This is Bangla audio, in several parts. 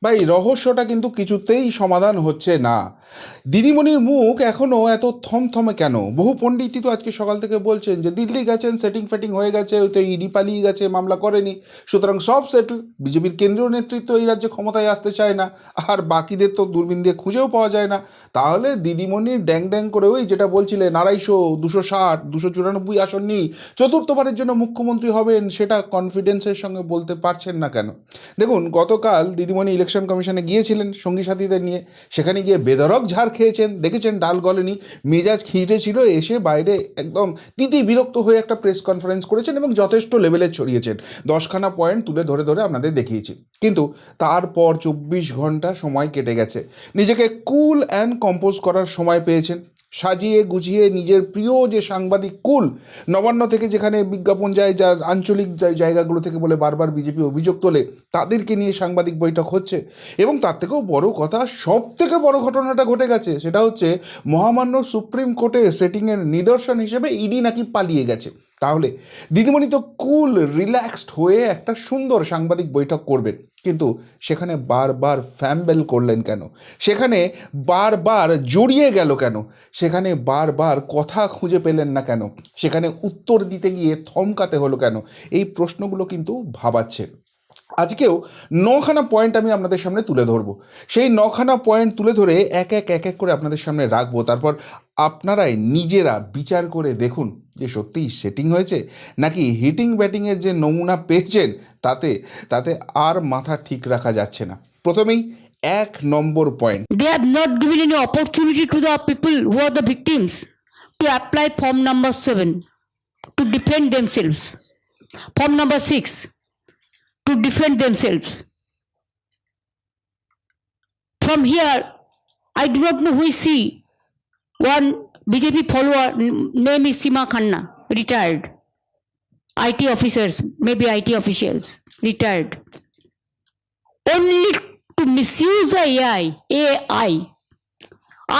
ভাই রহস্যটা কিন্তু কিছুতেই সমাধান হচ্ছে না। দিদিমণির মুখ এখনও এত থমথমে কেন? বহু পণ্ডিতই তো আজকে সকাল থেকে বলছেন যে দিল্লি গেছেন, সেটিং ফেটিং হয়ে গেছে, ওই তো ইডি পালিয়ে গেছে, মামলা করেনি, সুতরাং সব সেটেল। বিজেপির কেন্দ্রীয় নেতৃত্ব এই রাজ্যে ক্ষমতায় আসতে চায় না, আর বাকিদের তো দূরবীন দিয়ে খুঁজেও পাওয়া যায় না। তাহলে দিদিমণির ড্যাং ড্যাং করে ওই যেটা বলছিলেন 250, 260, 294 আসন নিয়ে চতুর্থবারের জন্য মুখ্যমন্ত্রী হবেন, সেটা কনফিডেন্সের সঙ্গে বলতে পারছেন না কেন? দেখুন, গতকাল দিদিমণি ইলেকশন কমিশনে গিয়েছিলেন সঙ্গী সাথীদের নিয়ে, সেখানে গিয়ে বেধড়ক ঝাড় খেয়েছেন, দেখেছেন ডাল গলেনি, মেজাজ খিঁচড়ে ছিল, এসে বাইরে একদম তিতি বিরক্ত হয়ে একটা প্রেস কনফারেন্স করেছেন এবং যথেষ্ট লেভেলে ছড়িয়েছেন। 10খানা পয়েন্ট তুলে ধরে ধরে আপনাদের দেখিয়েছি। কিন্তু তারপর 24 ঘন্টা সময় কেটে গেছে, নিজেকে কুল অ্যান্ড কম্পোজ করার সময় পেয়েছেন, সাজিয়ে গুছিয়ে নিজের প্রিয় যে সাংবাদিক কুল, নবান্ন থেকে যেখানে বিজ্ঞাপন যায়, যার আঞ্চলিক জায়গাগুলো থেকে বলে বারবার বিজেপি অভিযোগ তোলে, তাদেরকে নিয়ে সাংবাদিক বৈঠক হচ্ছে। এবং তার থেকেও বড় কথা, সব থেকে বড় ঘটনাটা ঘটে গেছে, সেটা হচ্ছে মহামান্য সুপ্রিম কোর্টে সেটিংয়ের নিদর্শন হিসেবে ইডি নাকি পালিয়ে গেছে। তাহলে দিদিমণি তো কুল রিল্যাক্সড হয়ে একটা সুন্দর সাংবাদিক বৈঠক করবেন, কিন্তু সেখানে বারবার ফ্যাম্বেল করলেন কেন? সেখানে বারবার জড়িয়ে গেল কেন? সেখানে বারবার কথা খুঁজে পেলেন না কেন? সেখানে উত্তর দিতে গিয়ে থমকাতে হলো কেন? এই প্রশ্নগুলো কিন্তু ভাবাচ্ছে। আজকেও 9খানা পয়েন্ট আমি আপনাদের সামনে তুলে ধরবো। সেই 9খানা পয়েন্ট তুলে ধরে এক এক এক এক করে আপনাদের সামনে রাখবো। তারপর আপনারাই নিজেরা বিচার করে দেখুন যে সত্যিই সেটিং হয়েছে, নাকি হিটিং ব্যাটিংয়ের যে নমুনা পেয়েছেন তাতে তাতে আর মাথা ঠিক রাখা যাচ্ছে না। প্রথমেই 1 নম্বর point. They have not given any opportunity to the people who are the victims to apply form number 7 to defend themselves. Form number 6 to defend themselves. From here, I do not know who is she. One BJP follower name is Seema Khanna, retired. IT officers, maybe IT officials, retired. Only to misuse the AI,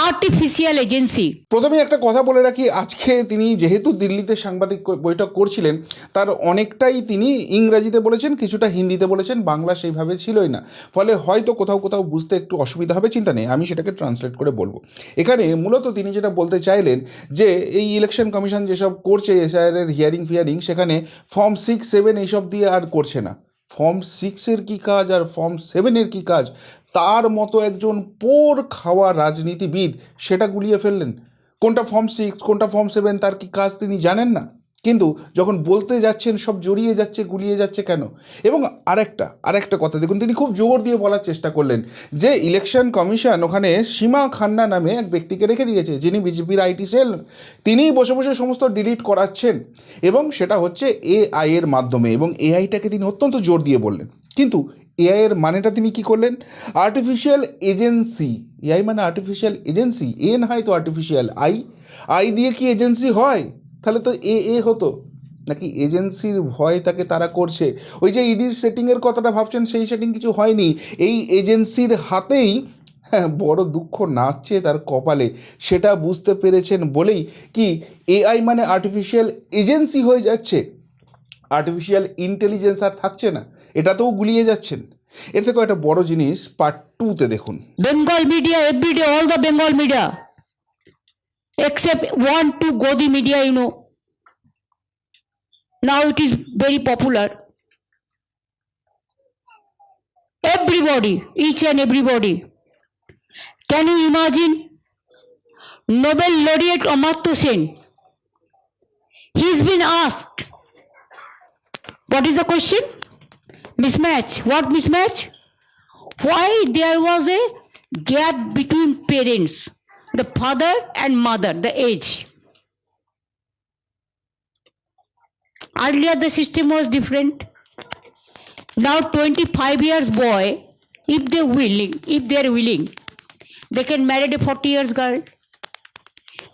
artificial agency. প্রথমে একটা কথা বলে রাখি, আজকে তিনি যেহেতু দিল্লিতে সাংবাদিক বৈঠক করছিলেন, তার অনেকটাই তিনি ইংরাজিতে বলেছেন, কিছুটা হিন্দিতে বলেছেন, বাংলা সেইভাবে ছিলই না। ফলে হয়তো কোথাও কোথাও বুঝতে একটু অসুবিধা হবে, চিন্তা নেই, আমি সেটাকে ট্রান্সলেট করে বলবো। এখানে মূলত তিনি যেটা বলতে চাইলেন যে এই ইলেকশন কমিশন যেসব করছে, এসআইআরের হিয়ারিং ফিয়ারিং, সেখানে ফর্ম 6, 7 এইসব দিয়ে আর করছে না। ফর্ম 6-এর কী কাজ আর ফর্ম 7-এর কী কাজ, তার মতো একজন পোর খাওয়া রাজনীতিবিদ সেটা গুলিয়ে ফেললেন। কোনটা ফর্ম 6, কোনটা ফর্ম 7, তার কি কাজ তিনি জানেন না? কিন্তু যখন বলতে যাচ্ছেন সব জড়িয়ে যাচ্ছে, গুলিয়ে যাচ্ছে কেন? এবং আরেকটা কথা দেখুন, তিনি খুব জোর দিয়ে বলার চেষ্টা করলেন যে ইলেকশন কমিশন ওখানে সীমা খান্না নামে এক ব্যক্তিকে রেখে দিয়েছে, যিনি বিজেপির আইটি সেল, তিনিই বসে বসে সমস্ত ডিলিট করাচ্ছেন, এবং সেটা হচ্ছে এআই এর মাধ্যমে, এবং এআইটাকে তিনি অত্যন্ত জোর দিয়ে বললেন। কিন্তু এআই এর মানেটা তিনি কি করলেন? Artificial agency. এআই মানে আর্টিফিশিয়াল এজেন্সি, এ না হয় তো আর্টিফিশিয়াল আই। আই দিয়ে কি এজেন্সি হয়? তাহলে তো এ হতো। নাকি এজেন্সির ভয় তাকে তারা করছে? ওই যে ইডির সেটিংয়ের কথাটা ভাবছেন, সেই সেটিং কিছু হয়নি, এই এজেন্সির হাতেই বড় দুঃখ নাচছে তার কপালে, সেটা বুঝতে পেরেছেন বলেই কি এআই মানে আর্টিফিশিয়াল এজেন্সি হয়ে যাচ্ছে, আর্টিফিশিয়াল ইন্টেলিজেন্স আর থাকছে না, এটাতেও গুলিয়ে যাচ্ছেন। এর থেকেও একটা বড় জিনিস পার্ট 2-তে দেখুন। Bengal media, every day, all the Bengal media, except 1-2 Godi media, now it is very popular. Everybody, each and everybody. Can you imagine? Nobel laureate Amartya Sen, he's been asked, what is the question? Mismatch. What mismatch? Why there was a gap between parents, the father and mother, the age. Earlier the system was different. Now 25 years boy, if they are willing, they can marry a 40 years girl.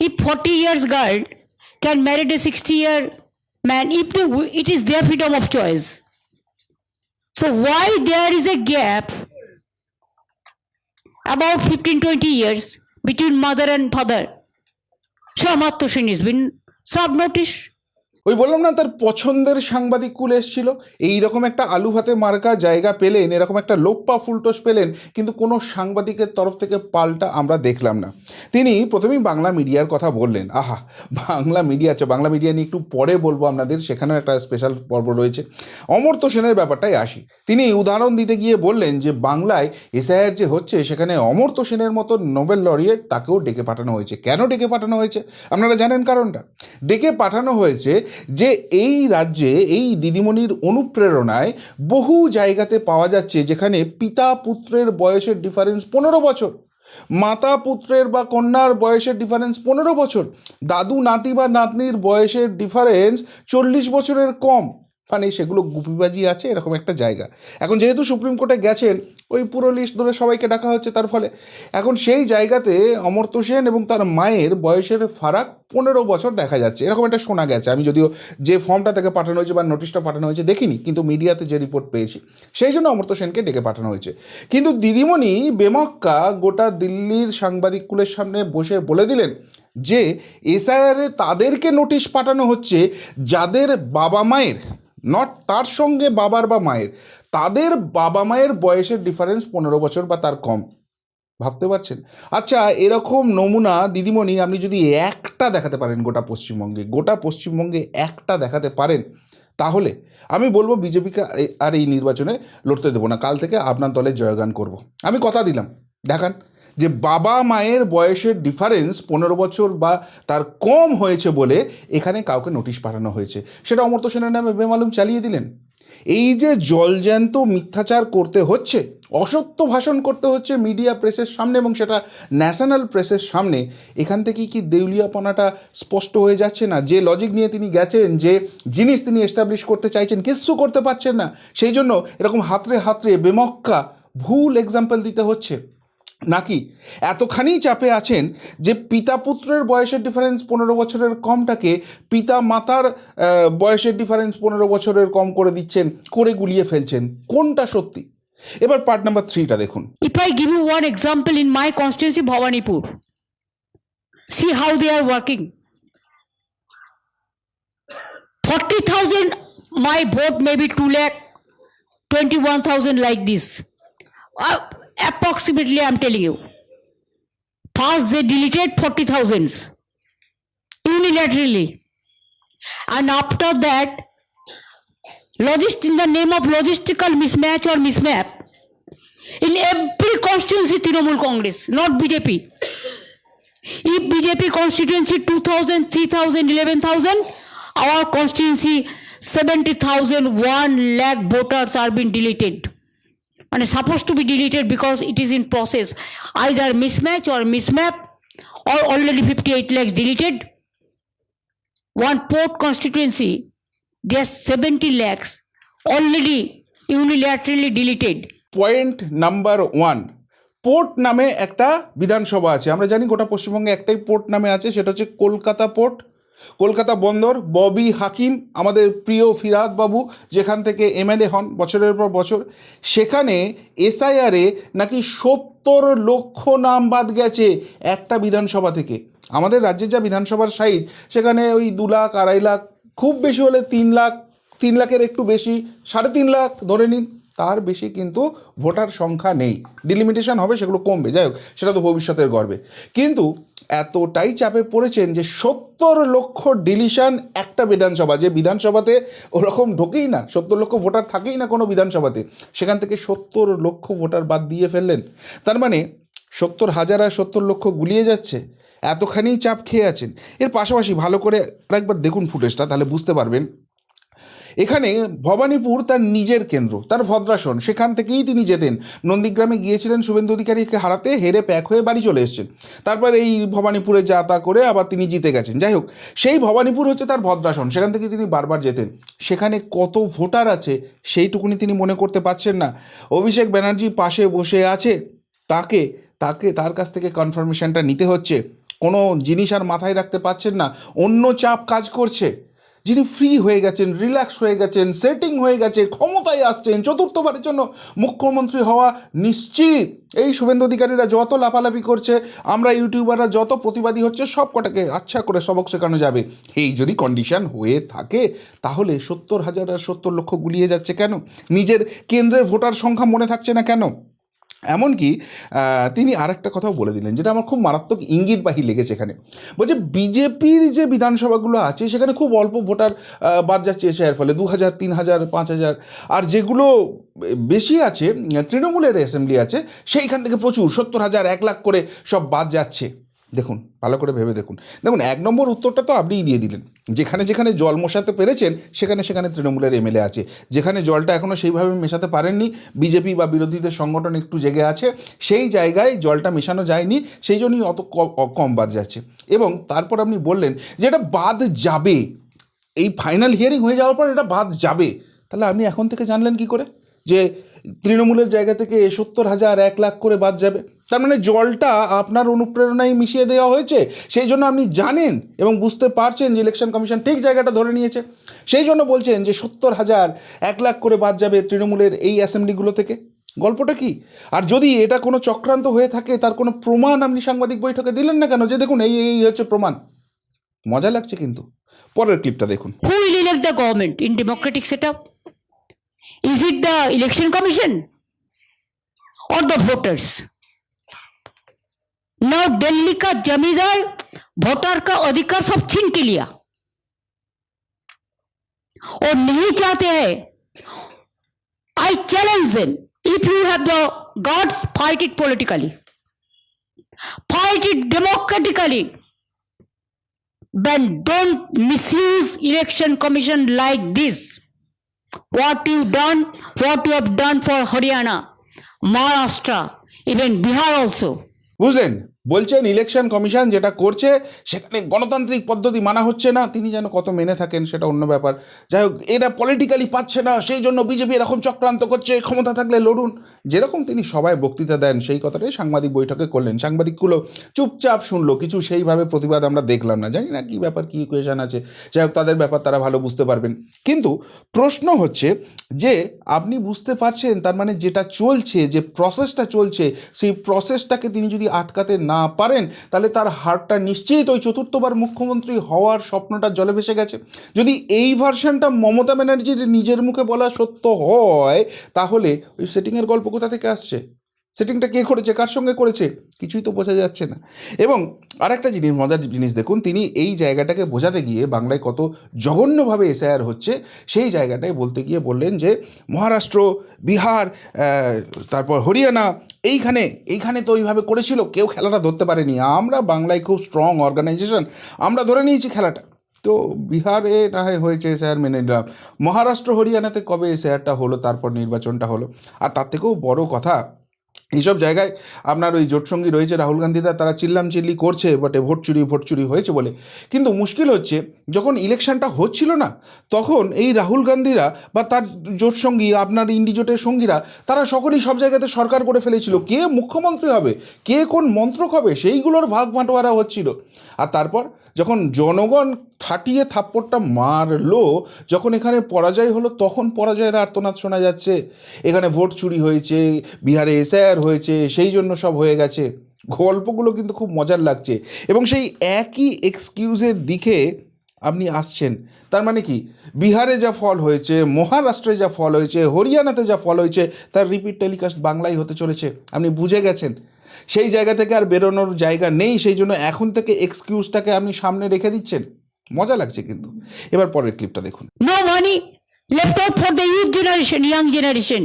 If 40 years girl can marry a 60-year man, it is their freedom of choice. So why there is a gap about 15-20 years between mother and father? So Amartya Sen has been served notice. ওই বললাম না, তার পছন্দের সাংবাদিক কুল এসেছিল, এইরকম একটা আলু ভাতে মার্কা জায়গা পেলেন, এরকম একটা লোপ্পা ফুলটোস পেলেন, কিন্তু কোনো সাংবাদিকের তরফ থেকে পাল্টা আমরা দেখলাম না। তিনি প্রথমেই বাংলা মিডিয়ার কথা বললেন। আহা, বাংলা মিডিয়া, আচ্ছা বাংলা মিডিয়া নিয়ে একটু পরে বলবো আপনাদের, সেখানেও একটা স্পেশাল পর্ব রয়েছে। অমর্ত্য সেনের ব্যাপারটাই আসি। তিনি উদাহরণ দিতে গিয়ে বললেন যে বাংলায় এসআইআর যে হচ্ছে, সেখানে অমর্ত্য সেনের মতো নোবেল লরিয়েট তাকেও ডেকে পাঠানো হয়েছে। কেন ডেকে পাঠানো হয়েছে আপনারা জানেন কারণটা? ডেকে পাঠানো হয়েছে যে এই রাজ্যে এই দিদিমণির অনুপ্রেরণায় বহু জায়গাতে পাওয়া যাচ্ছে যেখানে পিতা পুত্রের বয়সের ডিফারেন্স 15 বছর, মাতা পুত্রের বা কন্যার বয়সের ডিফারেন্স 15 বছর, দাদু নাতি বা নাতনির বয়সের ডিফারেন্স 40 বছরের কম। মানে সেগুলো গুপিবাজি আছে, এরকম একটা জায়গা। এখন যেহেতু সুপ্রিম কোর্টে গেছেন, ওই পুরো লিস্ট ধরে সবাইকে ডাকা হচ্ছে, তার ফলে এখন সেই জায়গাতে অমর্ত্য সেন এবং তার মায়ের বয়সের ফারাক 15 বছর দেখা যাচ্ছে, এরকম একটা শোনা গেছে। আমি যদিও যে ফর্মটা থেকে পাঠানো হয়েছে বা নোটিশটা পাঠানো হয়েছে দেখিনি, কিন্তু মিডিয়াতে যে রিপোর্ট পেয়েছি সেই জন্য অমর্ত্য সেনকে ডেকে পাঠানো হয়েছে। কিন্তু দিদিমণি বেমক্কা গোটা দিল্লির সাংবাদিক কুলের সামনে বসে বলে দিলেন যে এসআইআরে তাদেরকে নোটিশ পাঠানো হচ্ছে যাদের বাবা মায়ের, নট তার সঙ্গে বাবার বা মায়ের, তাদের বাবা মায়ের বয়সের ডিফারেন্স 15 বছর বা তার কম। ভাবতে পারছেন? আচ্ছা, এরকম নমুনা দিদিমণি আপনি যদি একটা দেখাতে পারেন গোটা পশ্চিমবঙ্গে একটা দেখাতে পারেন, তাহলে আমি বলবো বিজেপিকে আর এই নির্বাচনে লড়তে দেবো না, কাল থেকে আপনার দলের জয়গান করব। আমি কথা দিলাম, দেখান যে বাবা মায়ের বয়সের ডিফারেন্স 15 বছর বা তার কম হয়েছে বলে এখানে কাউকে নোটিশ পাঠানো হয়েছে, সেটা অমর্ত্য সেনের নামে বেমালুম চালিয়ে দিলেন। এই যে জলজ্যান্ত মিথ্যাচার করতে হচ্ছে, অসত্য ভাষণ করতে হচ্ছে মিডিয়া প্রেসের সামনে, এবং সেটা ন্যাশনাল প্রেসের সামনে, এখান থেকেই কি দেউলিয়াপনাটা স্পষ্ট হয়ে যাচ্ছে না? যে লজিক নিয়ে তিনি গেছেন, যে জিনিস তিনি এস্টাবলিশ করতে চাইছেন, কিচ্ছু করতে পারছেন না, সেই জন্য এরকম হাতড়ে বেমক্কা ভুল এক্সাম্পল দিতে হচ্ছে। নাকি এতখানি চাপে আছেন যে পিতা পুত্রের বয়সের ডিফারেন্স 15 বছরের কমটাকে পিতা মাতার বয়সের ডিফারেন্স 15 বছরের কম করে দিচ্ছেন, করে গুলিয়ে ফেলছেন? কোনটা সত্যি? এবার পার্ট নাম্বার 3টা দেখুন। If I give you one example in my constituency, Bhawanipur, see how they are working. 40,000, my vote may be 2,21,000 like this. Approximately, I'm telling you. First, they deleted 40,000 unilaterally. And after that, in the name of logistical mismatch or mismap, in every constituency, Trinamool Congress, not BJP. If BJP constituency 2,000, 3,000, 11,000, our constituency 70,000, 1 lakh voters are being deleted. And it's supposed to be deleted because it is in process. Either mismatch or mismap, or already 58 lakhs deleted. One port constituency, there's 70 lakhs already unilaterally deleted. Point number 1, port নামে একটা বিধানসভা আছে। আমরা জানি গোটা পশ্চিমবঙ্গে একটাই পোর্ট নামে আছে, সেটা হচ্ছে কলকাতা পোর্ট, কলকাতা বন্দর। ববি হাকিম, আমাদের প্রিয় ফিরহাদ বাবু, যেখান থেকে এমএলএ হন বছরের পর বছর, সেখানে এসআইআরে নাকি 70 লক্ষ নাম বাদ গেছে একটা বিধানসভা থেকে। আমাদের রাজ্যের যা বিধানসভার সাইজ, সেখানে ওই 2 লাখ, 2.5 লাখ, খুব বেশি হলে 3 লাখ, 3 লাখের একটু বেশি, 3.5 লাখ ধরে নিন, তার বেশি কিন্তু ভোটার সংখ্যা নেই। ডিলিমিটেশন হবে, সেগুলো কমবে, যাই হোক সেটা তো ভবিষ্যতের গর্বে। কিন্তু এতটাই চাপে পড়েছেন যে 70 লক্ষ ডিলিশন একটা বিধানসভা, যে বিধানসভাতে ওরকম ঢোকেই না, 70 লক্ষ ভোটার থাকেই না কোনো বিধানসভাতে, সেখান থেকে 70 লক্ষ ভোটার বাদ দিয়ে ফেললেন। তার মানে 70,000 আর 70 লক্ষ গুলিয়ে যাচ্ছে, এতখানি চাপ খেয়ে আছেন। এর পাশাপাশি ভালো করে আরেকবার দেখুন ফুটেজটা, তাহলে বুঝতে পারবেন। এখানে ভবানীপুর তার নিজের কেন্দ্র, তার ভদ্রাসন, সেখান থেকেই তিনি যেতেন। নন্দীগ্রামে গিয়েছিলেন শুভেন্দু অধিকারীকে হারাতে, হেরে প্যাক হয়ে বাড়ি চলে এসেছেন। তারপর এই ভবানীপুরে যা তা করে আবার তিনি জিতে গেছেন। যাই হোক, সেই ভবানীপুর হচ্ছে তার ভদ্রাসন, সেখান থেকে তিনি বারবার যেতেন। সেখানে কত ভোটার আছে সেইটুকুনি তিনি মনে করতে পারছেন না। অভিষেক ব্যানার্জি পাশে বসে আছে, তার কাছ থেকে কনফার্মেশনটা নিতে হচ্ছে। কোনো জিনিস আর মাথায় রাখতে পারছেন না, অন্য চাপ কাজ করছে। যিনি ফ্রি হয়ে গেছেন, রিল্যাক্স হয়ে গেছেন, সেটিং হয়ে গেছে, ক্ষমতায় আসছেন, চতুর্থবারের জন্য মুখ্যমন্ত্রী হওয়া নিশ্চিত। এই শুভেন্দু অধিকারীরা যত লাফালাফি করছে, আমরা ইউটিউবাররা যত প্রতিবাদী হচ্ছে, সব কটাকে আচ্ছা করে সবক শেখানো যাবে। এই যদি কন্ডিশন হয়ে থাকে তাহলে 70,000 আর 70 লক্ষ গুলিয়ে যাচ্ছে কেন? নিজের কেন্দ্রের ভোটার সংখ্যা মনে থাকছে না কেন? এমনকি তিনি আর একটা কথাও বলে দিলেন, যেটা আমার খুব মারাত্মক ইঙ্গিতবাহী লেগেছে এখানে। বলছে বিজেপির যে বিধানসভাগুলো আছে সেখানে খুব অল্প ভোটার বাদ যাচ্ছে এসআইয়ের ফলে, 2,000, 3,000, 5,000। আর যেগুলো বেশি আছে, তৃণমূলের অ্যাসেম্বলি আছে, সেইখান থেকে প্রচুর 70,000, 1 লাখ করে সব বাদ যাচ্ছে। দেখুন, ভালো করে ভেবে দেখুন। দেখুন, 1 নম্বর উত্তরটা তো আপনিই দিয়ে দিলেন। যেখানে যেখানে জল মেশাতে পেরেছেন সেখানে সেখানে তৃণমূলের এমএলএ আছে। যেখানে জলটা এখনও সেইভাবে মেশাতে পারেননি, বিজেপি বা বিরোধীদের সংগঠন একটু জেগে আছে, সেই জায়গায় জলটা মেশানো যায়নি, সেই জন্যই অত কম বাদ যাচ্ছে। এবং তারপর আপনি বললেন যে এটা বাদ যাবে, এই ফাইনাল হিয়ারিং হয়ে যাওয়ার পর এটা বাদ যাবে। তাহলে আপনি এখন থেকে জানলেন কি করে যে তৃণমূলের জায়গা থেকে 70,000, 1 লাখ করে বাদ যাবে? তার মানে জলটা আপনার অনুপ্রেরণায় মিশিয়ে দেওয়া হয়েছে, সেই জন্য আপনি জানেন এবং বুঝতে পারছেন যে ইলেকশন কমিশন ঠিক জায়গাটা ধরে নিয়েছে, সেই জন্য বলছেন যে 70,000, 1 লাখ করে বাদ যাবে তৃণমূলের এই অ্যাসেম্বলিগুলো থেকে। গল্পটা কি? আর যদি এটা কোনো চক্রান্ত হয়ে থাকে, তার কোনো প্রমাণ আপনি সাংবাদিক বৈঠকে দিলেন না কেন, যে দেখুন এই এই হচ্ছে প্রমাণ? মজা লাগছে কিন্তু। পরের ক্লিপটা দেখুন। Who will elect the government in democratic setup? Is it the election commission or the voters? Now Delhi का जमींदार वोटर का अधिकार सब छीन के लिया और नहीं चाहते हैं। I challenge them, if you have the guts, fight it politically, fight it democratically, but don't misuse election commission like this. What you have done for Haryana, Maharashtra, even Bihar also. বুঝলেন? বলছেন ইলেকশন কমিশন যেটা করছে সেখানে গণতান্ত্রিক পদ্ধতি মানা হচ্ছে না। তিনি যেন কত মেনে থাকেন সেটা অন্য ব্যাপার। যাই হোক, এরা পলিটিক্যালি পাচ্ছে না, সেই জন্য বিজেপি এরকম চক্রান্ত করছে, ক্ষমতা থাকলে লড়ুন। যেরকম তিনি সবাই বক্তৃতা দেন সেই কথাটাই সাংবাদিক বৈঠকে করলেন। সাংবাদিকগুলো চুপচাপ শুনলো, কিছু সেইভাবে প্রতিবাদ আমরা দেখলাম না। জানি না কী ব্যাপার, কী ইকুয়েশন আছে, যাই হোক তাদের ব্যাপার, তারা ভালো বুঝতে পারবেন। কিন্তু প্রশ্ন হচ্ছে যে আপনি বুঝতে পারছেন, তার মানে যেটা চলছে, যে প্রসেসটা চলছে, সেই প্রসেসটাকে তিনি যদি আটকাতে না পারেন তাহলে তার হারটা নিশ্চিত ওই চতুর্থবার মুখ্যমন্ত্রী হওয়ার স্বপ্নটা জলে ভেসে গেছে। যদি এই ভার্সনটা মমতা ব্যানার্জির নিজের মুখে বলা সত্য হয়, তাহলে ওই সেটিংয়ের গল্প কোথা থেকে আসছে? সেটিংটা কে করেছে, কার সঙ্গে করেছে, কিছুই তো বোঝা যাচ্ছে না। এবং আরেকটা জিনিস, মজার জিনিস দেখুন, তিনি এই জায়গাটাকে বোঝাতে গিয়ে বাংলায় কত জঘন্যভাবে এসআইআর হচ্ছে সেই জায়গাটায় বলতে গিয়ে বললেন যে মহারাষ্ট্র, বিহার, তারপর হরিয়ানা, এইখানে তো ওইভাবে করেছিল, কেউ খেলাটা ধরতে পারেনি। আমরা বাংলায় খুব স্ট্রং অর্গানাইজেশন, আমরা ধরে নিয়েছি খেলাটা। তো বিহারে না হয়েছে এসআইআর, মেনে নিলাম। মহারাষ্ট্র, হরিয়ানাতে কবে এসআইআরটা হলো, তারপর নির্বাচনটা হলো। আর তার থেকেও বড় কথা, এইসব জায়গায় আপনার ওই জোটসঙ্গী রয়েছে রাহুল গান্ধীরা, তারা চিল্লি করছে বটে ভোট চুরি হয়েছে বলে। কিন্তু মুশকিল হচ্ছে, যখন ইলেকশনটা হচ্ছিল না, তখন এই রাহুল গান্ধীরা বা তার জোটসঙ্গী, আপনার ইন্ডি জোটের সঙ্গীরা, তারা সকলেই সব জায়গাতে সরকার করে ফেলেছিল। কে মুখ্যমন্ত্রী হবে, কে কোন মন্ত্রক হবে, সেইগুলোর ভাগ বাঁটোয়ারা হচ্ছিল। আর তারপর যখন জনগণ ঠাটিয়ে থাপ্পড়টা মারলো, যখন এখানে পরাজয় হলো, তখন পরাজয়ের আর্তনাদ শোনা যাচ্ছে। এখানে ভোট চুরি হয়েছে, বিহারে এসআইআর হয়েছে, সেই জন্য সব হয়ে গেছে। গল্পগুলো কিন্তু খুব মজার লাগছে এবং সেই একই এক্সকিউজের দিকে আপনি আসছেন। তার মানে কি, বিহারে যা ফল হয়েছে, মহারাষ্ট্রে যা ফল হয়েছে, হরিয়ানাতে যা ফল হয়েছে, তার রিপিট টেলিকাস্ট বাংলায় হতে চলেছে। আপনি বুঝে গেছেন, সেই জায়গা থেকে আর বেরোনোর জায়গা নেই, সেই জন্য এখন থেকে এক্সকিউজটাকে আপনি সামনে রেখে দিচ্ছেন। মজা লাগছে কিন্তু। এবার পরের ক্লিপটা দেখুন। No money left out for the youth generation, young generation.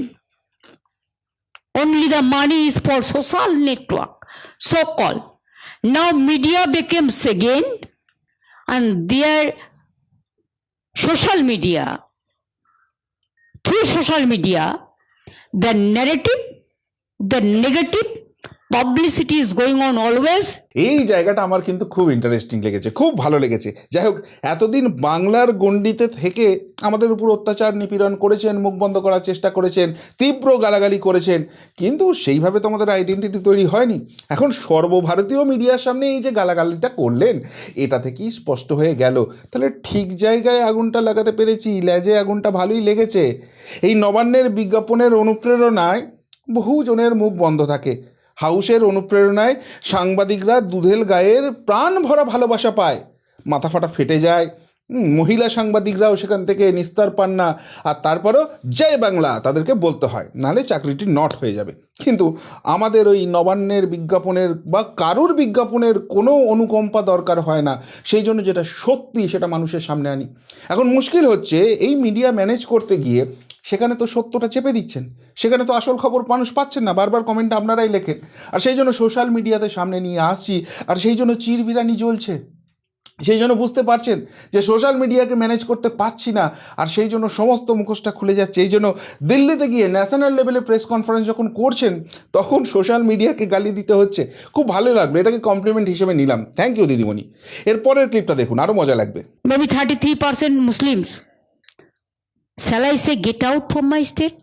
Only the money is for social network, so-called. Now media became second, and their social media, through social media, the narrative, the negative, Publicity is going on always. এই জায়গাটা আমার কিন্তু খুব ইন্টারেস্টিং লেগেছে, খুব ভালো লেগেছে। যাই হোক, এতদিন বাংলার গণ্ডিতে থেকে আমাদের উপর অত্যাচার নিপীড়ন করেছেন, মুখ বন্ধ করার চেষ্টা করেছেন, তীব্র গালাগালি করেছেন, কিন্তু সেইভাবে তো আমাদের আইডেন্টিটি তৈরি হয়নি। এখন সর্বভারতীয় মিডিয়ার সামনে এই যে গালাগালিটা করলেন, এটা থেকেই স্পষ্ট হয়ে গেল তাহলে ঠিক জায়গায় আগুনটা লাগাতে পেরেছি, লেজে আগুনটা ভালোই লেগেছে। এই নবান্নের বিজ্ঞাপনের অনুপ্রেরণায় বহু জনের মুখ বন্ধ থাকে, হাউসের অনুপ্রেরণায় সাংবাদিকরা দুধেল গায়ের প্রাণ ভরা ভালোবাসা পায়, মাথা ফাটা ফেটে যায়, মহিলা সাংবাদিকরাও সেখান থেকে নিস্তার পান না, আর তারপরও জয় বাংলা তাদেরকে বলতে হয়, নাহলে চাকরিটি নট হয়ে যাবে। কিন্তু আমাদের ওই নবান্নের বিজ্ঞাপনের বা কারুর বিজ্ঞাপনের কোনো অনুকম্পা দরকার হয় না, সেই জন্য যেটা সত্যি সেটা মানুষের সামনে আনি। এখন মুশকিল হচ্ছে এই মিডিয়া ম্যানেজ করতে গিয়ে সেখানে তো সত্যটা চেপে দিচ্ছেন, সেখানে তো আসল খবর মানুষ পাচ্ছেন না, বারবার কমেন্ট আপনারাই লেখেন, আর সেই জন্য সোশ্যাল মিডিয়াতে সামনে নিয়ে আসছি, আর সেই জন্য চিরবিরানি জ্বলছে। সেই জন্য বুঝতে পারছেন যে সোশ্যাল মিডিয়াকে ম্যানেজ করতে পারছি না, আর সেই জন্য সমস্ত মুখোশটা খুলে যাচ্ছে। এই জন্য দিল্লিতে গিয়ে ন্যাশনাল লেভেলে প্রেস কনফারেন্স যখন করছেন তখন সোশ্যাল মিডিয়াকে গালি দিতে হচ্ছে। খুব ভালো লাগলো, এটাকে কমপ্লিমেন্ট হিসেবে নিলাম, থ্যাংক ইউ দিদিমণি। এরপরের ক্লিপটা দেখুন, আরও মজা লাগবে। Maybe 33% Muslims. Shall I say get out from my state?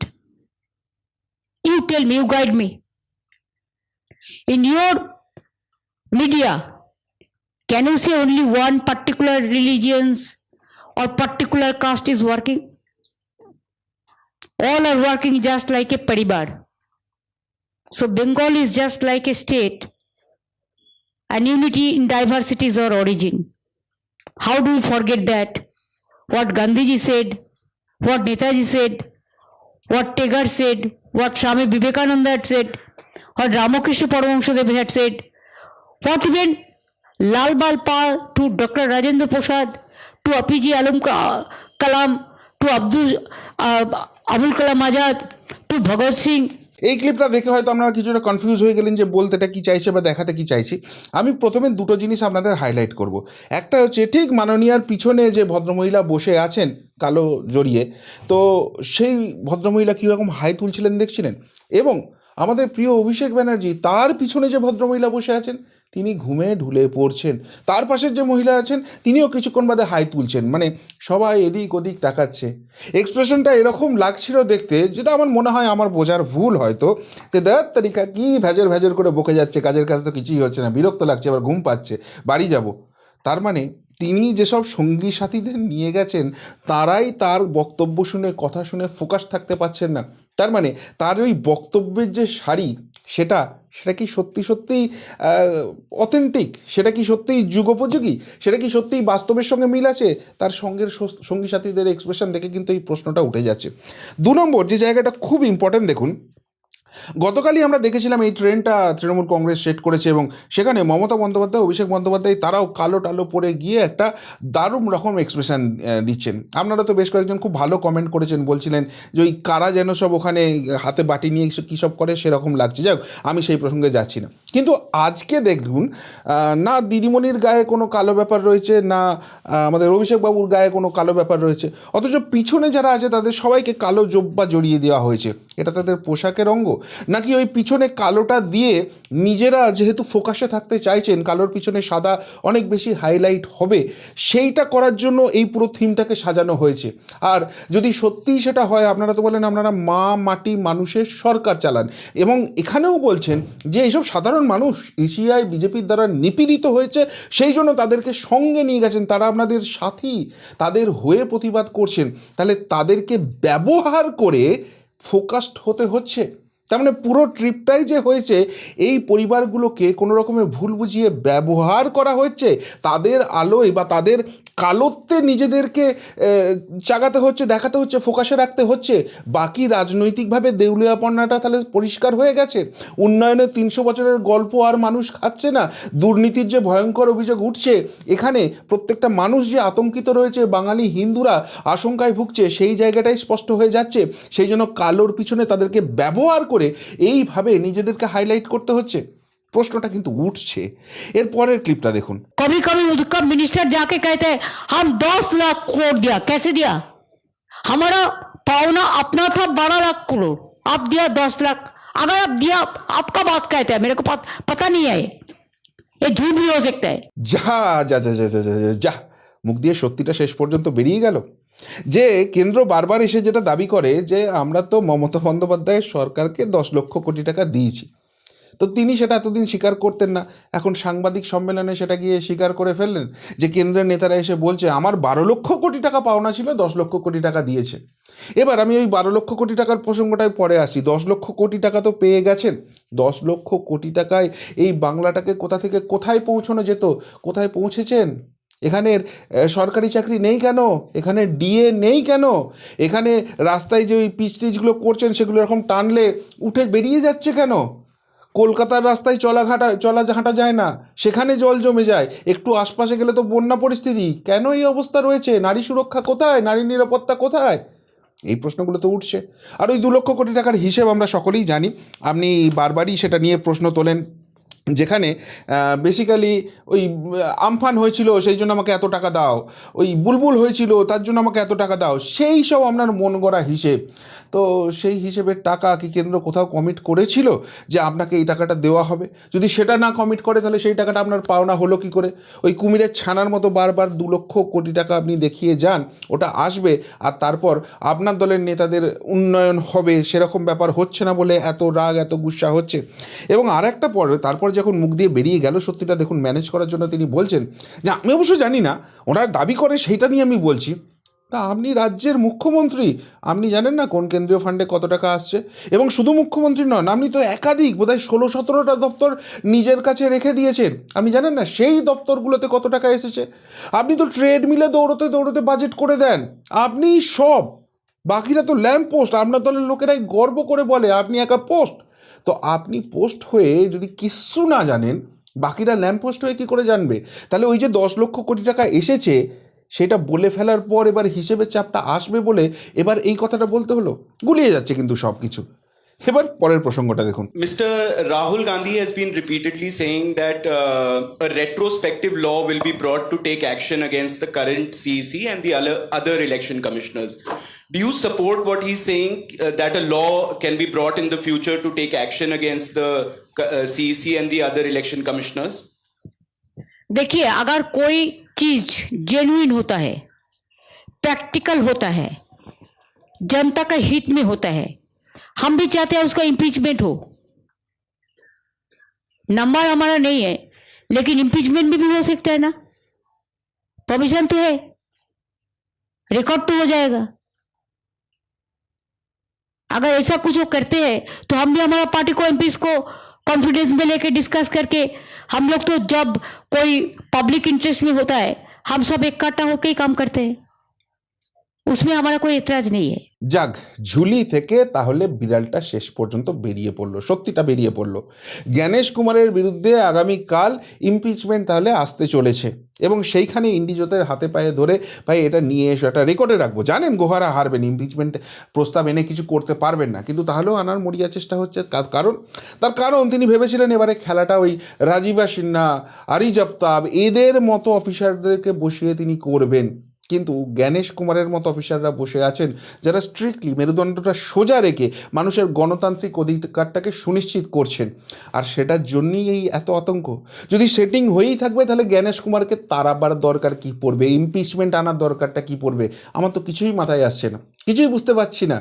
You tell me, you guide me. In your media, can you say only one particular religions or particular caste is working? All are working just like a paribar. So Bengal is just like a state, and unity in diversity is our origin. How do we forget that? What Gandhiji said, what Netaji said, what Tagore said, what Swami Vivekananda had said, what Ramakrishna Paramahansadev had said, what even Lal Bal Pal to Dr. Rajendra Prasad, to APJ Kalam, to Abul Kalam Azad, to Bhagat Singh. এই ক্লিপটা দেখে হয়তো আপনারা কিছুটা কনফিউজ হয়ে গেলেন যে বলতেটা কী চাইছে বা দেখাতে কী চাইছি। আমি প্রথমে দুটো জিনিস আপনাদের হাইলাইট করব। একটা হচ্ছে ঠিক মাননীয়ার পিছনে যে ভদ্রমহিলা বসে আছেন কালো জড়িয়ে, তো সেই ভদ্রমহিলা কীরকম হাই তুলছিলেন দেখছিলেন, এবং আমাদের প্রিয় অভিষেক ব্যানার্জি তার পিছনে যে ভদ্রমহিলা বসে আছেন তিনি ঘুমে ঢুলে পড়ছেন, তার পাশের যে মহিলা আছেন তিনিও কিছুক্ষণ বাদে হাই তুলছেন, মানে সবাই এদিক ওদিক তাকাচ্ছে। এক্সপ্রেশনটা এরকম লাগছিল দেখতে, যেটা আমার মনে হয় আমার বোঝার ভুল হয়তো, যে দেখ তারিকা কী ভেজর ভেজর করে বকে যাচ্ছে, কাজের কাজ তো কিছুই হচ্ছে না, বিরক্ত লাগছে, আবার ঘুম পাচ্ছে, বাড়ি যাব। তার মানে তিনি যেসব সঙ্গী সাথীদের নিয়ে গেছেন তারাই তার বক্তব্য শুনে কথা শুনে ফোকাস থাকতে পারছেন না। তার মানে তার ওই বক্তব্যের যে সারি সেটা কি সত্যিই অথেন্টিক, সেটা কি সত্যিই যুগোপযোগী, সেটা কি সত্যিই বাস্তবের সঙ্গে মিল আছে? তার সঙ্গী সাথীদের এক্সপ্রেশন দেখে কিন্তু এই প্রশ্নটা উঠে যাচ্ছে। 2 নম্বর যে জায়গাটা খুব ইম্পর্ট্যান্ট, দেখুন গতকালই আমরা দেখেছিলাম এই ট্রেনটা তৃণমূল কংগ্রেস সেট করেছে, এবং সেখানে মমতা বন্দ্যোপাধ্যায়, অভিষেক বন্দ্যোপাধ্যায় তারাও কালো টালো পরে গিয়ে একটা দারুণ রকম এক্সপ্রেশন দিচ্ছেন। আপনারা তো বেশ কয়েকজন খুব ভালো কমেন্ট করেছেন, বলছিলেন যে ওই কারা যেন সব ওখানে হাতে বাটি নিয়ে কী সব করে সেরকম লাগছে। যাক, আমি সেই প্রসঙ্গে যাচ্ছি না। কিন্তু আজকে দেখুন, না দিদিমণির গায়ে কোনো কালো ব্যাপার রয়েছে, না আমাদের অভিষেকবাবুর গায়ে কোনো কালো ব্যাপার রয়েছে, অথচ পিছনে যারা আছে তাদের সবাইকে কালো জোব্বা জড়িয়ে দেওয়া হয়েছে। এটা তাদের পোশাকের অঙ্গ, নাকি ওই পিছনে কালোটা দিয়ে নিজেরা যেহেতু ফোকাসে থাকতে চাইছেন, কালোর পিছনে সাদা অনেক বেশি হাইলাইট হবে, সেইটা করার জন্য এই পুরো থিমটাকে সাজানো হয়েছে? আর যদি সত্যিই সেটা হয়, আপনারা তো বলেন আপনারা মা মাটি মানুষের সরকার চালান, এবং এখানেও বলছেন যে এইসব সাধারণ মানুষ এশিয়ায় বিজেপির দ্বারা নিপীড়িত হয়েছে, সেই জন্য তাদেরকে সঙ্গে নিয়ে গেছেন, তারা আপনাদের সাথী, তাদের হয়ে প্রতিবাদ করছেন, তাহলে তাদেরকে ব্যবহার করে ফোকাসড হতে হচ্ছে। তার মানে পুরো ট্রিপটাই যে হয়েছে এই পরিবারগুলোকে কোনো রকমে ভুল বুঝিয়ে ব্যবহার করা হচ্ছে, তাদের আলোয় বা তাদের কালোত্বে নিজেদেরকে চাগাতে হচ্ছে, দেখাতে হচ্ছে, ফোকাসে রাখতে হচ্ছে। বাকি রাজনৈতিকভাবে দেউলিয়াপন্নাটা তাহলে পরিষ্কার হয়ে গেছে। উন্নয়নের 300 বছরের গল্প আর মানুষ খাচ্ছে না, দুর্নীতির যে ভয়ঙ্কর অভিযোগ উঠছে, এখানে প্রত্যেকটা মানুষ যে আতঙ্কিত রয়েছে, বাঙালি হিন্দুরা আশঙ্কায় ভুগছে, সেই জায়গাটাই স্পষ্ট হয়ে যাচ্ছে। সেই জন্য কালোর পিছনে তাদেরকে ব্যবহার করে এইভাবে নিজেদেরকে হাইলাইট করতে হচ্ছে। প্রশ্নটা কিন্তু উঠছে। এর পরের ক্লিপটা দেখুন। कभी कभी उसका मिनिस्टर जाके कहते हैं हम 10 लाख करोड़ दिया, कैसे दिया? हमारा पावना अपना था 12 लाख करोड़, आप दिया 10 लाख, अगर आप दिया, आपका बात कहते हैं, मेरे को पता नहीं है, ये झूठ भी हो सकता है। যা যা যা যা যা যা যা, যা মুখ দিয়ে সত্যিটা শেষ পর্যন্ত বেরিয়ে গেল যে কেন্দ্র বারবার এসে যেটা দাবি করে যে আমরা তো মমতা বন্দ্যোপাধ্যায়ের সরকারকে 10 লক্ষ কোটি টাকা দিয়েছি, তো তিনি সেটা এতদিন স্বীকার করতেন না, এখন সাংবাদিক সম্মেলনে সেটা গিয়ে স্বীকার করে ফেললেন যে কেন্দ্রের নেতারা এসে বলছে আমার 12 লক্ষ কোটি টাকা পাওনা ছিল, 10 লক্ষ কোটি টাকা দিয়েছে। এবার আমি ওই 12 লক্ষ কোটি টাকার প্রসঙ্গটায় পরে আসি। 10 লক্ষ কোটি টাকা তো পেয়ে গেছেন, 10 লক্ষ কোটি টাকায় এই বাংলাটাকে কোথা থেকে কোথায় পৌঁছানো যেত, কোথায় পৌঁছেছেন? এখানের সরকারি চাকরি নেই কেন? এখানে ডিএ নেই কেন? এখানে রাস্তায় যে ওই পিচ টিচগুলো করছেন সেগুলো এরকম টানলে উঠে বেরিয়ে যাচ্ছে কেন? কলকাতার রাস্তায় চলা হাঁটা যায় না, সেখানে জল জমে যায়, একটু আশপাশে গেলে তো বন্যা পরিস্থিতি। কেন এই অবস্থা রয়েছে? নারী সুরক্ষা কোথায়? নারী নিরাপত্তা কোথায়? এই প্রশ্নগুলো তো উঠছে। আর ওই 2 লক্ষ কোটি টাকার হিসেব আমরা সকলেই জানি, আপনি বারবারই সেটা নিয়ে প্রশ্ন তোলেন, যেখানে বেসিক্যালি ওই আমফান হয়েছিল সেই জন্য আমাকে এত টাকা দাও, ওই বুলবুল হয়েছিল তার জন্য আমাকে এত টাকা দাও, সেই সব আপনার মন গড়া হিসেব। তো সেই হিসেবের টাকা কি কেন্দ্র কোথাও কমিট করেছিল যে আপনাকে এই টাকাটা দেওয়া হবে? যদি সেটা না কমিট করে তাহলে সেই টাকাটা আপনার পাওনা হলো কি করে? ওই কুমিরের ছানার মতো বারবার 2 লক্ষ কোটি টাকা আপনি দেখিয়ে যান, ওটা আসবে, আর তারপর আপনার দলের নেতাদের উন্নয়ন হবে সেরকম ব্যাপার হচ্ছে না বলে এত রাগ, এত গুসা হচ্ছে। এবং আর একটা তারপর যখন মুখ দিয়ে বেরিয়ে গেল সত্যিটা দেখুন, ম্যানেজ করার জন্য তিনি বলছেন যে আমি অবশ্য জানি না, ওনার দাবি করে সেইটা নিয়ে আমি বলছি। তা আপনি রাজ্যের মুখ্যমন্ত্রী, আপনি জানেন না কোন কেন্দ্রীয় ফান্ডে কত টাকা আসছে? এবং শুধু মুখ্যমন্ত্রী নন, আপনি তো একাধিক বোধহয় 16-17টা দপ্তর নিজের কাছে রেখে দিয়েছেন, আপনি জানেন না সেই দপ্তরগুলোতে কত টাকা এসেছে? আপনি তো ট্রেডমিলে দৌড়তে দৌড়তে বাজেট করে দেন, আপনি সব, বাকিরা তো ল্যাম্প পোস্ট। আপনার দলের লোকেরাই গর্ব করে বলে আপনি একা পোস্ট। তো আপনি পোস্ট হয়ে যদি কিচ্ছু না জানেন, বাকিরা ল্যাম্প পোস্ট হয়ে কী করে জানবে? তাহলে ওই যে 10 লক্ষ কোটি টাকা এসেছে সেটা বলে ফেলার পর এবার হিসেবের চাপটা আসবে বলে এবার এই কথাটা বলতে হলো, গুলিয়ে যাচ্ছে কিন্তু সব কিছু। এবার পরের প্রসঙ্গটা দেখুন। Mr. Rahul Gandhi has been repeatedly saying that a retrospective law will be brought to take action against the current CEC and the other election commissioners. Do you support what he's saying, that a law can be brought in the future to take action against the CEC and the other election commissioners? देखिए, अगर कोई चीज जेन्युइन होता है, प्रैक्टिकल होता है, जनता का हित में होता है, हम भी चाहते हैं उसका इम्पीचमेंट हो। नंबर हमारा नहीं है लेकिन इम्पीचमेंट भी हो सकता है ना, परमिशन तो है, रिकॉर्ड तो हो जाएगा। अगर ऐसा कुछ वो करते हैं तो हम भी हमारा पार्टी को एमपीज को कॉन्फिडेंस में लेके डिस्कस करके, हम लोग तो जब कोई पब्लिक इंटरेस्ट में होता है हम सब इकट्ठा होकर ही काम करते हैं, उसमें हमारा कोई एतराज नहीं है। যাক, ঝুলি থেকে তাহলে বিড়ালটা শেষ পর্যন্ত বেরিয়ে পড়লো, সত্যিটা বেরিয়ে পড়লো। জ্ঞানেশ কুমারের বিরুদ্ধে আগামীকাল ইমপিচমেন্ট তাহলে আসতে চলেছে, এবং সেইখানে ইন্ডিজোতের হাতে পায়ে ধরে ভাই এটা নিয়ে এসো, এটা রেকর্ডে রাখবো। জানেন গোহারা হারবেন, ইমপিচমেন্ট প্রস্তাব এনে কিছু করতে পারবেন না, কিন্তু তাহলেও আনার মরিয়া চেষ্টা হচ্ছে। তার কারণ তিনি ভেবেছিলেন এবারে খেলাটা ওই রাজীবা সিনহা, আরিজ আফতাব এদের মতো অফিসারদেরকে বসিয়ে তিনি করবেন। কিন্তু জ্ঞানেশ কুমারের মতো অফিসাররা বসে আছেন যারা স্ট্রিক্টলি মেরুদণ্ডটা সোজা রেখে মানুষের গণতান্ত্রিক অধিকারটাকে সুনিশ্চিত করছেন, আর সেটার জন্যই এই এত আতঙ্ক। যদি সেটিং হয়েই থাকবে তাহলে জ্ঞানেশ কুমারকে তাড়াবার দরকার কি পড়বে, ইমপিচমেন্ট আনার দরকারটা কি পড়বে? আমার তো কিছুই মাথায় আসছে না, কিছুই বুঝতে পারছি না।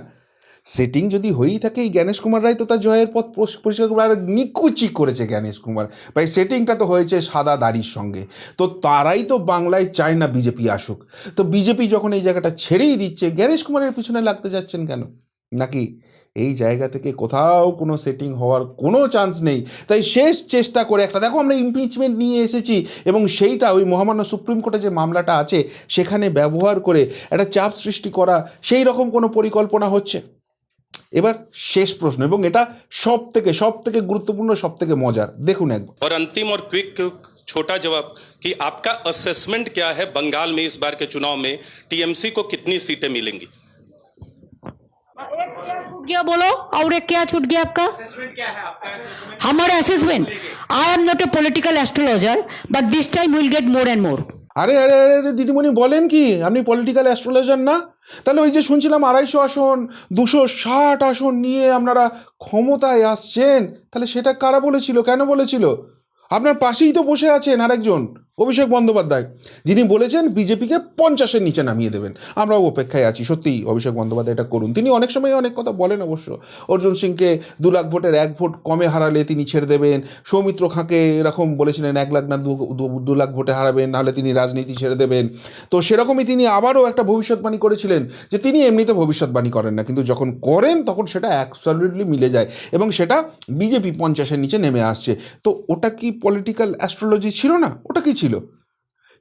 সেটিং যদি হয়েই থাকে, এই জ্ঞানেশ কুমার রায় তো তার জয়ের পথ পরিষ্কার করে, আর নিকুচি করেছে জ্ঞানেশ কুমার ভাই। সেটিংটা তো হয়েছে সাদা দাড়ির সঙ্গে, তো তারাই তো বাংলায় চায় না বিজেপি আসুক। তো বিজেপি যখন এই জায়গাটা ছেড়েই দিচ্ছে, জ্ঞানেশ কুমারের পিছনে লাগতে যাচ্ছেন কেন? নাকি এই জায়গা থেকে কোথাও কোনো সেটিং হওয়ার কোনো চান্স নেই? তাই শেষ চেষ্টা করে একটা, দেখো আমরা ইমপিচমেন্ট নিয়ে এসেছি, এবং সেইটা ওই মহামান্য সুপ্রিম কোর্টে যে মামলাটা আছে সেখানে ব্যবহার করে একটা চাপ সৃষ্টি করা, সেই রকম কোনো পরিকল্পনা হচ্ছে। এবার শেষ প্রশ্ন, এবং এটা সব থেকে গুরুত্বপূর্ণ, সব থেকে মজার, দেখুন একবার। और अंतिम और क्विक छोटा जवाब कि आपका असेसमेंट क्या है बंगाल में इस बार के चुनाव में टीएमसी को कितनी सीटें मिलेंगी? एक क्या छूट गया बोलो, और एक क्या छूट गया आपका? हमारा assessment, I am not a political astrologer but this time will get more and more. আরে আরে আরে আরে দিদিমণি বলেন কি, আপনি পলিটিক্যাল অ্যাস্ট্রোলজার না? তাহলে ওই যে শুনছিলাম 250 আসন 260 আসন নিয়ে আপনারা ক্ষমতায় আসছেন, তাহলে সেটা কারা বলেছিল, কেন বলেছিল? আপনার পাশেই তো বসে আছেন আরেকজন, অভিষেক বন্দ্যোপাধ্যায়, যিনি বলেছেন বিজেপিকে 50-এর নিচে নামিয়ে দেবেন। আমরাও অপেক্ষায় আছি সত্যিই অভিষেক বন্দ্যোপাধ্যায় এটা করুন। তিনি অনেক সময় অনেক কথা বলেন অবশ্য, অর্জুন সিংকে 2 লাখ ভোটের 1 ভোট কমে হারালে তিনি ছেড়ে দেবেন, সৌমিত্র খাঁকে এরকম বলেছিলেন 1 লাখ না 2 লাখ ভোটে হারাবেন, নাহলে তিনি রাজনীতি ছেড়ে দেবেন। তো সেরকমই তিনি আবারও একটা ভবিষ্যৎবাণী করেছিলেন, যে তিনি এমনিতে ভবিষ্যৎবাণী করেন না, কিন্তু যখন করেন তখন সেটা অ্যাবসলিউটলি মিলে যায়, এবং সেটা বিজেপি 50-এর নিচে নেমে আসছে। তো ওটা কি পলিটিক্যাল অ্যাস্ট্রোলজি ছিল না? ওটা কি ছিল?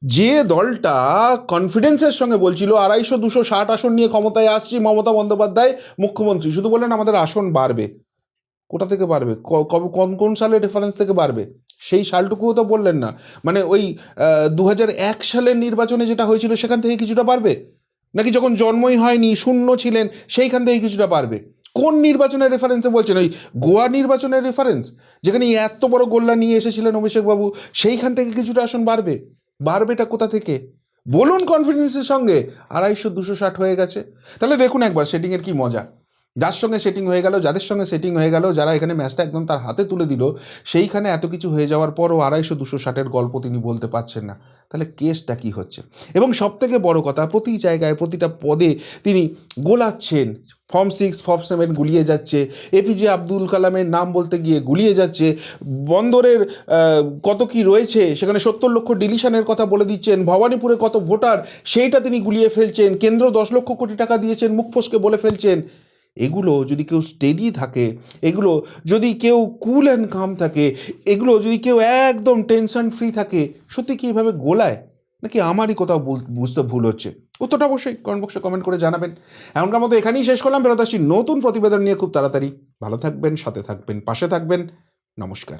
যে দলটা কনফিডেন্সের সঙ্গে বলছিল 250-260 আসন নিয়ে ক্ষমতায় আসছি, মমতা বন্দ্যোপাধ্যায় মুখ্যমন্ত্রী, শুধু বললেন আমাদের আসন বাড়বে। কোথা থেকে বাড়বে? কবে, কোন সালের রেফারেন্স থেকে বাড়বে? সেই সালটুকুও তো বললেন না। মানে ওই 2001 সালের নির্বাচনে যেটা হয়েছিল সেখান থেকে কিছুটা বাড়বে, নাকি যখন জন্মই হয়নি শূন্য ছিলেন সেইখান থেকে কিছুটা বাড়বে? কোন নির্বাচনের রেফারেন্সে বলছেন? ওই গোয়া নির্বাচনের রেফারেন্স, যেখানে এত বড় গোল্লা নিয়ে এসেছিলেন অভিষেকবাবু, সেইখান থেকে কিছুটা আসন বাড়বে? বাড়বেটা কোথা থেকে বলুন কনফিডেন্সের সঙ্গে? 250-260 হয়ে গেছে। তাহলে দেখুন একবার সেটিংয়ের কি মজা। যার সঙ্গে সেটিং হয়ে গেল, যাদের সঙ্গে সেটিং হয়ে গেল, যারা এখানে ম্যাচটা একদম তার হাতে তুলে দিল, সেইখানে এত কিছু হয়ে যাওয়ার পরও 250-260-এর গল্প তিনি বলতে পারছেন না। তাহলে কেসটা কি হচ্ছে? এবং সবথেকে বড় কথা, প্রতি জায়গায় প্রতিটা পদে তিনি গোলাচ্ছেন। ফর্ম 6 ফর্ম 7 গুলিয়ে যাচ্ছে, এপিজে আব্দুল কালামের নাম বলতে গিয়ে গুলিয়ে যাচ্ছে, বন্দরের কত কি রয়েছে সেখানে 70 লক্ষ ডিলিশনের কথা বলে দিচ্ছেন, ভবানীপুরে কত ভোটার সেইটা তিনি গুলিয়ে ফেলছেন, কেন্দ্র 10 লক্ষ কোটি টাকা দিয়েছেন মুখ ফসকে বলে ফেলছেন। এগুলো যদি কেউ স্টেডি থাকে, এগুলো যদি কেউ কুল অ্যান্ড কাম থাকে, এগুলো যদি কেউ একদম টেনশন ফ্রি থাকে, সত্যি কি এভাবে গোলায়, নাকি আমারই কোথাও বুঝতে ভুল হচ্ছে? উত্তরটা অবশ্যই কমেন্ট বক্সে কমেন্ট করে জানাবেন। এমনকার মতো এখানেই শেষ করলাম, ফেরত আসছি নতুন প্রতিবেদন নিয়ে খুব তাড়াতাড়ি। ভালো থাকবেন, সাথে থাকবেন, পাশে থাকবেন। নমস্কার।